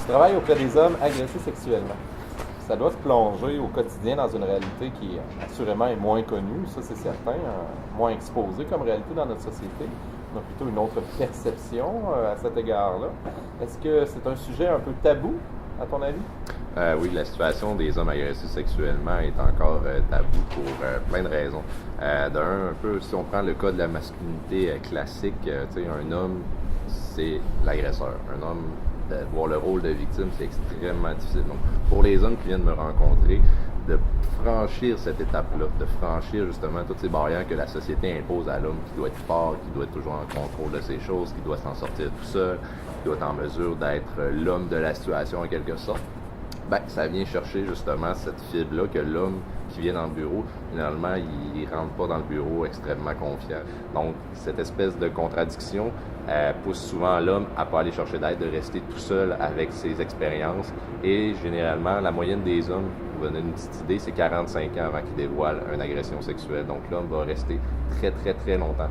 Tu travailles auprès des hommes agressés sexuellement. Ça doit te plonger au quotidien dans une réalité qui, assurément, est moins connue, ça c'est certain, moins exposée comme réalité dans notre société. On a plutôt une autre perception à cet égard-là. Est-ce que c'est un sujet un peu tabou, à ton avis? Oui, la situation des hommes agressés sexuellement est encore tabou pour plein de raisons. D'un, un peu, si on prend le cas de la masculinité classique, tu sais, un homme, c'est l'agresseur. Un homme, voir le rôle de victime, c'est extrêmement difficile. Donc, pour les hommes qui viennent me rencontrer, de franchir cette étape-là, de franchir justement toutes ces barrières que la société impose à l'homme qui doit être fort, qui doit être toujours en contrôle de ses choses, qui doit s'en sortir tout seul, qui doit être en mesure d'être l'homme de la situation en quelque sorte, ben, ça vient chercher justement cette fibre-là que l'homme qui vient dans le bureau, finalement, il rentre pas dans le bureau extrêmement confiant. Donc, cette espèce de contradiction pousse souvent l'homme à pas aller chercher d'aide, de rester tout seul avec ses expériences. Et généralement, la moyenne des hommes, pour vous donner une petite idée, c'est 45 ans avant qu'il dévoile une agression sexuelle. Donc, l'homme va rester très, très, très longtemps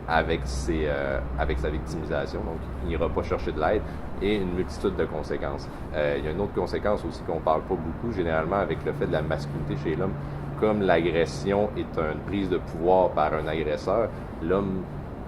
avec sa victimisation. Donc, il n'ira pas chercher de l'aide et une multitude de conséquences. Il y a une autre conséquence aussi qu'on ne parle pas beaucoup, généralement, avec le fait de la masculinité chez l'homme. Comme l'agression est une prise de pouvoir par un agresseur, l'homme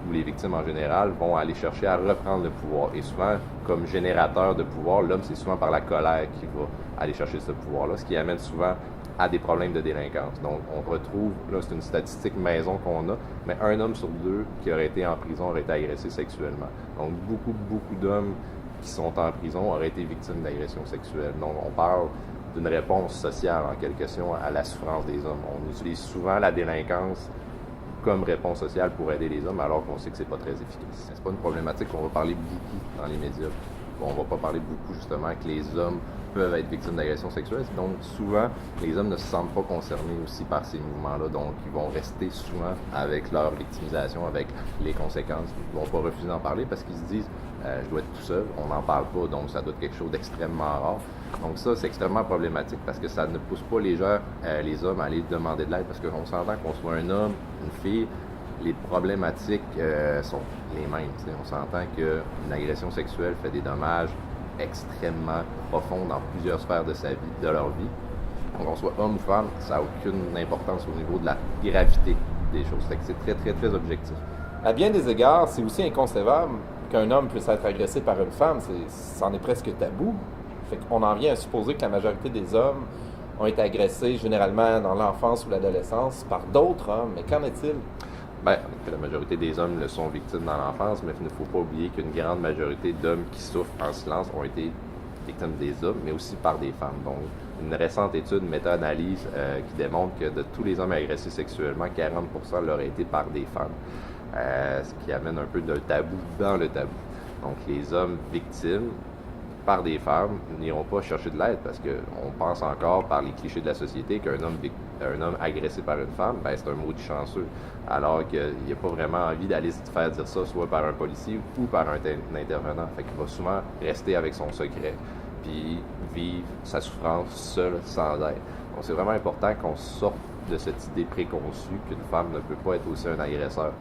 ou les victimes en général vont aller chercher à reprendre le pouvoir. Et souvent, comme générateur de pouvoir, l'homme, c'est souvent par la colère qu'il va aller chercher ce pouvoir-là, ce qui amène souvent à des problèmes de délinquance. Donc, on retrouve, là, c'est une statistique maison qu'on a, mais un homme sur deux qui aurait été en prison aurait été agressé sexuellement. Donc, beaucoup d'hommes qui sont en prison auraient été victimes d'agressions sexuelles. Donc, on parle d'une réponse sociale, en quelque sorte, à la souffrance des hommes. On utilise souvent la délinquance comme réponse sociale pour aider les hommes, alors qu'on sait que c'est pas très efficace. C'est pas une problématique qu'on va parler beaucoup dans les médias. On va pas parler beaucoup, justement, que les hommes peuvent être victimes d'agressions sexuelles. Donc, souvent, les hommes ne se sentent pas concernés aussi par ces mouvements-là. Donc, ils vont rester souvent avec leur victimisation, avec les conséquences. Ils vont pas refuser d'en parler parce qu'ils se disent je dois être tout seul, on n'en parle pas, donc ça doit être quelque chose d'extrêmement rare. Donc ça, c'est extrêmement problématique parce que ça ne pousse pas les gens, les hommes à aller demander de l'aide parce qu'on s'entend qu'on soit un homme, une fille, les problématiques sont les mêmes. T'sais. On s'entend qu'une agression sexuelle fait des dommages extrêmement profonds dans plusieurs sphères de leur vie. Donc qu'on soit homme ou femme, ça n'a aucune importance au niveau de la gravité des choses. Fait que c'est très, très, très objectif. À bien des égards, c'est aussi inconcevable qu'un homme puisse être agressé par une femme. C'en est presque tabou. Fait qu'on en vient à supposer que la majorité des hommes ont été agressés généralement dans l'enfance ou l'adolescence par d'autres hommes. Mais qu'en est-il? Bien, la majorité des hommes le sont victimes dans l'enfance, mais il ne faut pas oublier qu'une grande majorité d'hommes qui souffrent en silence ont été victimes des hommes, mais aussi par des femmes. Donc, une récente étude, méta-analyse, qui démontre que de tous les hommes agressés sexuellement, 40% l'auraient été par des femmes. Ce qui amène un peu de tabou dans le tabou. Donc, les hommes victimes par des femmes n'iront pas chercher de l'aide parce qu'on pense encore par les clichés de la société qu'un homme agressé par une femme, ben, c'est un maudit chanceux. Alors qu'il n'y a pas vraiment envie d'aller se faire dire ça soit par un policier ou par un intervenant. Fait qu'il va souvent rester avec son secret puis vivre sa souffrance seul, sans aide. Donc, c'est vraiment important qu'on sorte de cette idée préconçue qu'une femme ne peut pas être aussi un agresseur.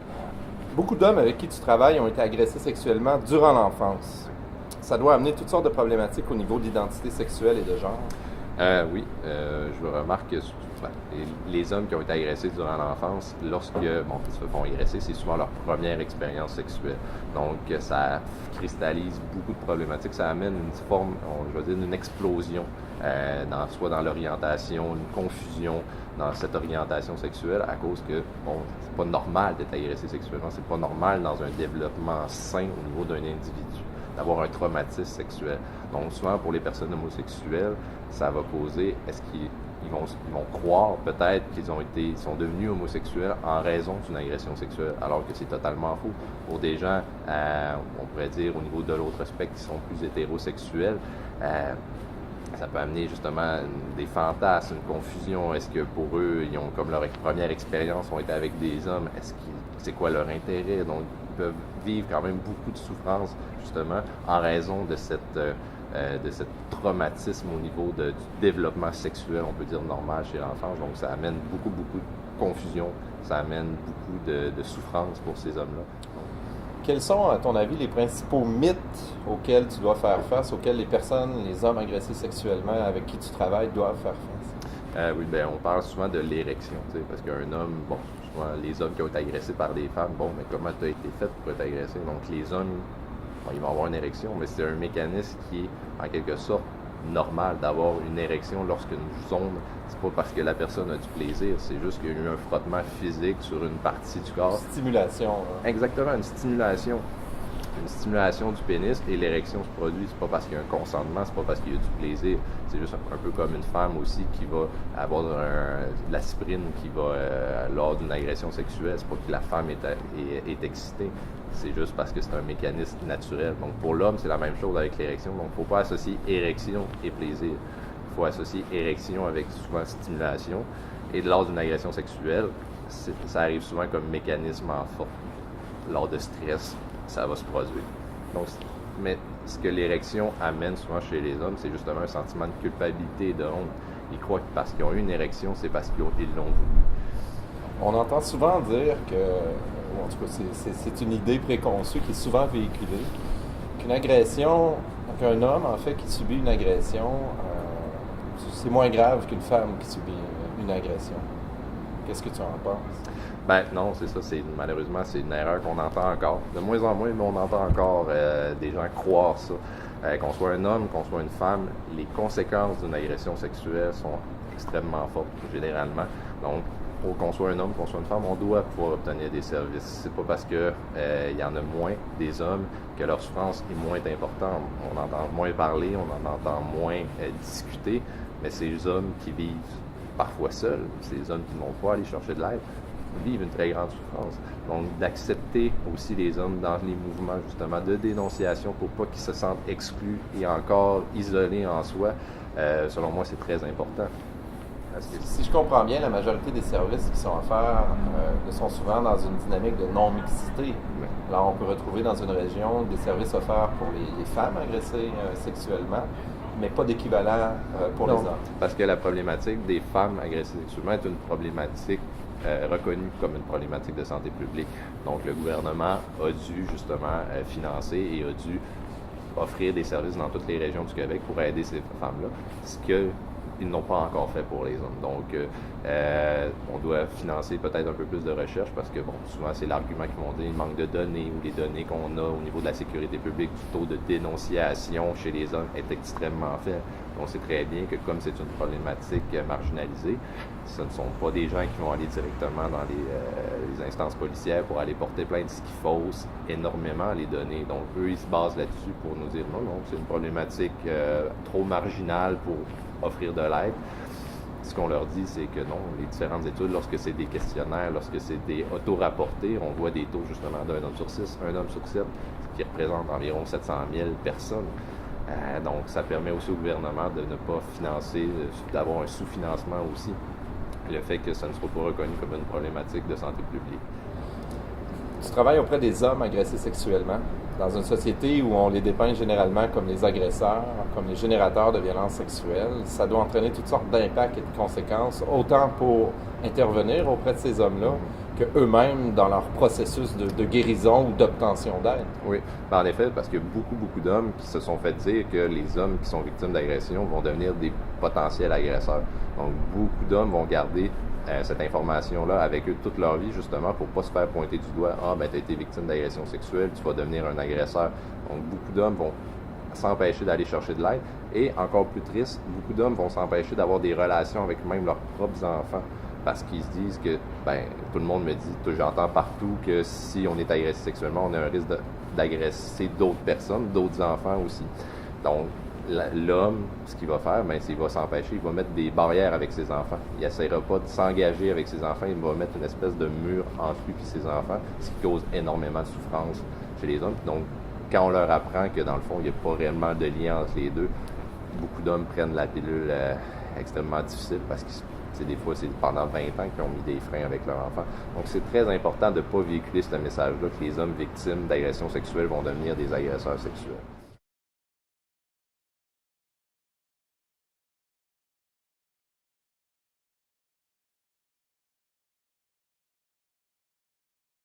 Beaucoup d'hommes avec qui tu travailles ont été agressés sexuellement durant l'enfance. Ça doit amener toutes sortes de problématiques au niveau d'identité sexuelle et de genre. Oui, je remarque que les hommes qui ont été agressés durant l'enfance, lorsque ils se font agresser, c'est souvent leur première expérience sexuelle. Donc, ça cristallise beaucoup de problématiques. Ça amène une forme, je veux dire, une explosion, soit dans l'orientation, une confusion dans cette orientation sexuelle à cause que, c'est pas normal d'être agressé sexuellement. C'est pas normal dans un développement sain au niveau d'un individu d'avoir un traumatisme sexuel. Donc, souvent, pour les personnes homosexuelles, ça va causer, est-ce qu'ils vont croire peut-être qu'ils sont devenus homosexuels en raison d'une agression sexuelle, alors que c'est totalement faux. Pour des gens, on pourrait dire au niveau de l'autre spectre, qui sont plus hétérosexuels, ça peut amener justement des fantasmes, une confusion. Est-ce que pour eux, ils ont comme leur première expérience ont été avec des hommes? C'est quoi leur intérêt? Donc, ils peuvent vivre quand même beaucoup de souffrance, justement, en raison de cette traumatisme au niveau du développement sexuel, on peut dire normal chez l'enfant. Donc, ça amène beaucoup de confusion, ça amène beaucoup de souffrance pour ces hommes-là. Quels sont, à ton avis, les principaux mythes auxquels tu dois faire face, auxquels les personnes, les hommes agressés sexuellement avec qui tu travailles doivent faire face? Oui, ben on parle souvent de l'érection, tu sais, parce qu'un homme, bon, souvent les hommes qui ont été agressés par des femmes, bon, mais comment tu as été fait pour être agressé? Donc les hommes, bon, ils vont avoir une érection, mais c'est un mécanisme qui est en quelque sorte normal d'avoir une érection lorsqu'une zone, c'est pas parce que la personne a du plaisir, c'est juste qu'il y a eu un frottement physique sur une partie du corps. Une stimulation. Hein. Exactement, une stimulation du pénis, et l'érection se produit, c'est pas parce qu'il y a un consentement, c'est pas parce qu'il y a du plaisir, c'est juste un peu comme une femme aussi qui va avoir de l'aspirine qui va, lors d'une agression sexuelle, c'est pas que la femme est excitée, c'est juste parce que c'est un mécanisme naturel. Donc pour l'homme, c'est la même chose avec l'érection, donc il ne faut pas associer érection et plaisir, il faut associer érection avec souvent stimulation, et lors d'une agression sexuelle, ça arrive souvent comme mécanisme en force. Lors de stress, ça va se produire. Donc, mais ce que l'érection amène souvent chez les hommes, c'est justement un sentiment de culpabilité et de honte. Ils croient que parce qu'ils ont eu une érection, c'est parce qu'ils l'ont voulu. On entend souvent dire que, ou en tout cas, c'est une idée préconçue qui est souvent véhiculée, qu'une agression, qu'un homme, en fait, qui subit une agression, c'est moins grave qu'une femme qui subit une agression. Qu'est-ce que tu en penses? Ben non, c'est ça, malheureusement, c'est une erreur qu'on entend encore. De moins en moins, mais on entend encore des gens croire ça. Qu'on soit un homme, qu'on soit une femme, les conséquences d'une agression sexuelle sont extrêmement fortes, généralement. Donc, qu'on soit un homme, qu'on soit une femme, on doit pouvoir obtenir des services. C'est pas parce que il y en a moins des hommes que leur souffrance est moins importante. On entend moins parler, on en entend moins discuter, mais ces hommes qui vivent parfois seuls, ces hommes qui ne vont pas aller chercher de l'aide, vivent une très grande souffrance. Donc, d'accepter aussi les hommes dans les mouvements, justement, de dénonciation pour pas qu'ils se sentent exclus et encore isolés en soi, selon moi, c'est très important. Si je comprends bien, la majorité des services qui sont offerts sont souvent dans une dynamique de non-mixité. Là, on peut retrouver dans une région des services offerts pour les femmes agressées sexuellement, mais pas d'équivalent pour les hommes. Parce que la problématique des femmes agressées sexuellement est une problématique reconnue comme une problématique de santé publique. Donc, le gouvernement a dû justement financer et a dû offrir des services dans toutes les régions du Québec pour aider ces femmes-là, ce qu'ils n'ont pas encore fait pour les hommes. Donc, on doit financer peut-être un peu plus de recherche parce que, bon, souvent, c'est l'argument qu'ils vont dire, il manque de données ou les données qu'on a au niveau de la sécurité publique, du taux de dénonciation chez les hommes est extrêmement faible. On sait très bien que comme c'est une problématique marginalisée, ce ne sont pas des gens qui vont aller directement dans les instances policières pour aller porter plainte, ce qui fausse énormément les données. Donc, eux, ils se basent là-dessus pour nous dire non, c'est une problématique trop marginale pour offrir de l'aide. Ce qu'on leur dit, c'est que non, les différentes études, lorsque c'est des questionnaires, lorsque c'est des auto-rapportés, on voit des taux justement d'un homme sur 6, un homme sur 7, ce qui représente environ 700 000 personnes. Donc, ça permet aussi au gouvernement de ne pas financer, d'avoir un sous-financement aussi. Le fait que ça ne soit pas reconnu comme une problématique de santé publique. Tu travailles auprès des hommes agressés sexuellement dans une société où on les dépeint généralement comme les agresseurs, comme les générateurs de violences sexuelles. Ça doit entraîner toutes sortes d'impacts et de conséquences, autant pour intervenir auprès de ces hommes-là que eux-mêmes dans leur processus de guérison ou d'obtention d'aide. Oui, en effet, parce qu'il y a beaucoup d'hommes qui se sont fait dire que les hommes qui sont victimes d'agression vont devenir des potentiels agresseurs. Donc, beaucoup d'hommes vont garder cette information-là avec eux toute leur vie, justement, pour ne pas se faire pointer du doigt. Ah, ben, tu as été victime d'agression sexuelle, tu vas devenir un agresseur. Donc, beaucoup d'hommes vont s'empêcher d'aller chercher de l'aide. Et, encore plus triste, beaucoup d'hommes vont s'empêcher d'avoir des relations avec même leurs propres enfants. Parce qu'ils se disent que, ben, tout le monde me dit, j'entends partout que si on est agressé sexuellement, on a un risque d'agresser d'autres personnes, d'autres enfants aussi. Donc, l'homme, ce qu'il va faire, ben, c'est qu'il va s'empêcher, il va mettre des barrières avec ses enfants. Il n'essaiera pas de s'engager avec ses enfants, il va mettre une espèce de mur entre lui et ses enfants, ce qui cause énormément de souffrance chez les hommes. Donc, quand on leur apprend que, dans le fond, il n'y a pas réellement de lien entre les deux, beaucoup d'hommes prennent la pilule extrêmement difficile parce que des fois, c'est pendant 20 ans qu'ils ont mis des freins avec leur enfant. Donc, c'est très important de ne pas véhiculer ce message-là que les hommes victimes d'agressions sexuelles vont devenir des agresseurs sexuels.